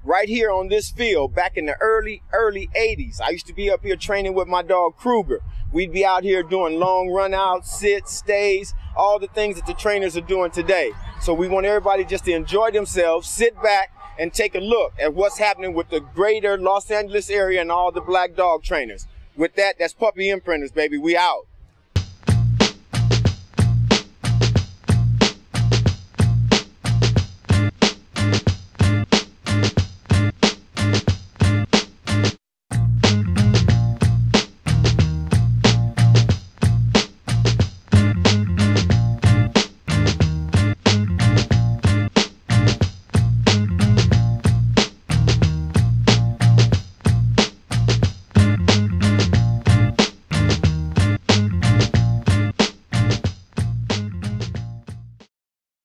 right here on this field back in the early 80s. I used to be up here training with my dog Kruger. We'd be out here doing long run outs, sits, stays, all the things that the trainers are doing today. So we want everybody just to enjoy themselves, sit back, and take a look at what's happening with the greater Los Angeles area and all the black dog trainers. With that, that's Puppy Imprinters, baby. We out.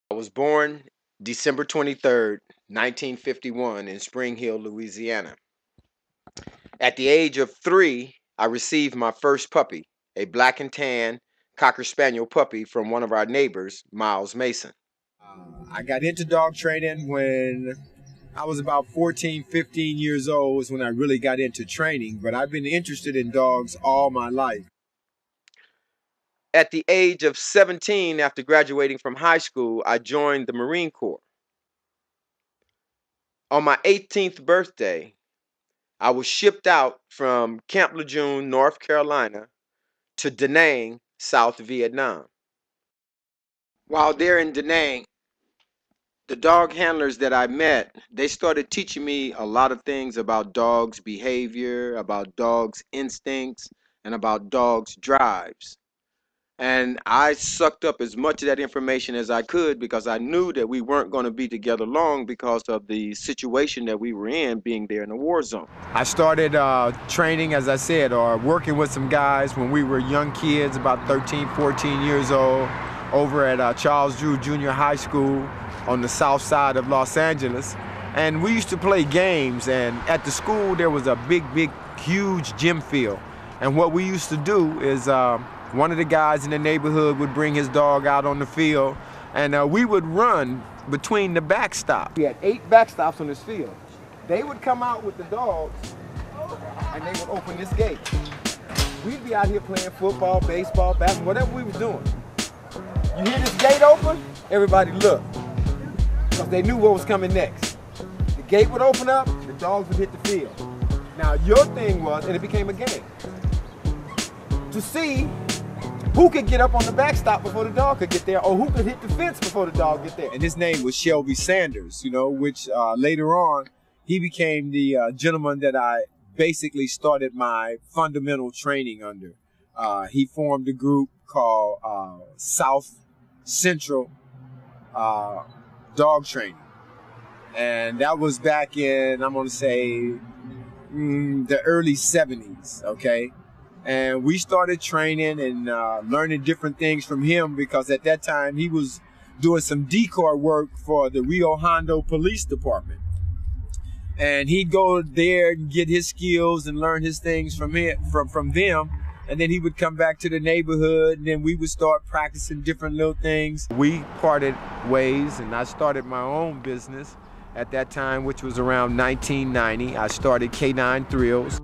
I was born December 23rd, 1951 in Spring Hill, Louisiana. At the age of 3, I received my first puppy, a black and tan Cocker Spaniel puppy from one of our neighbors, Miles Mason. I got into dog training when I was about 14, 15 years old is when I really got into training, but I've been interested in dogs all my life. At the age of 17, after graduating from high school, I joined the Marine Corps. On my 18th birthday, I was shipped out from Camp Lejeune, North Carolina, to Da Nang, South Vietnam. While there in Da Nang, the dog handlers that I met, they started teaching me a lot of things about dogs' behavior, about dogs' instincts, and about dogs' drives. And I sucked up as much of that information as I could because I knew that we weren't going to be together long because of the situation that we were in, being there in the war zone. I started training, as I said, or working with some guys when we were young kids, about 13, 14 years old, over at Charles Drew Junior High School on the south side of Los Angeles. And we used to play games, and at the school there was a big, huge gym field. And what we used to do is one of the guys in the neighborhood would bring his dog out on the field, and we would run between the backstops. We had 8 backstops on this field. They would come out with the dogs, and they would open this gate. We'd be out here playing football, baseball, basketball, whatever we was doing. You hear this gate open, everybody look, because they knew what was coming next. The gate would open up, the dogs would hit the field. Now your thing was, and it became a game, to see who could get up on the backstop before the dog could get there, or who could hit the fence before the dog get there. And his name was Shelby Sanders, you know, which later on, he became the gentleman that I basically started my fundamental training under. He formed a group called South Central Dog Training. And that was back in, I'm gonna say, the early 70s, okay? And we started training and learning different things from him because at that time he was doing some decoy work for the Rio Hondo Police Department. And he'd go there and get his skills and learn his things from them. And then he would come back to the neighborhood, and then we would start practicing different little things. We parted ways, and I started my own business at that time, which was around 1990. I started K9 Thrills.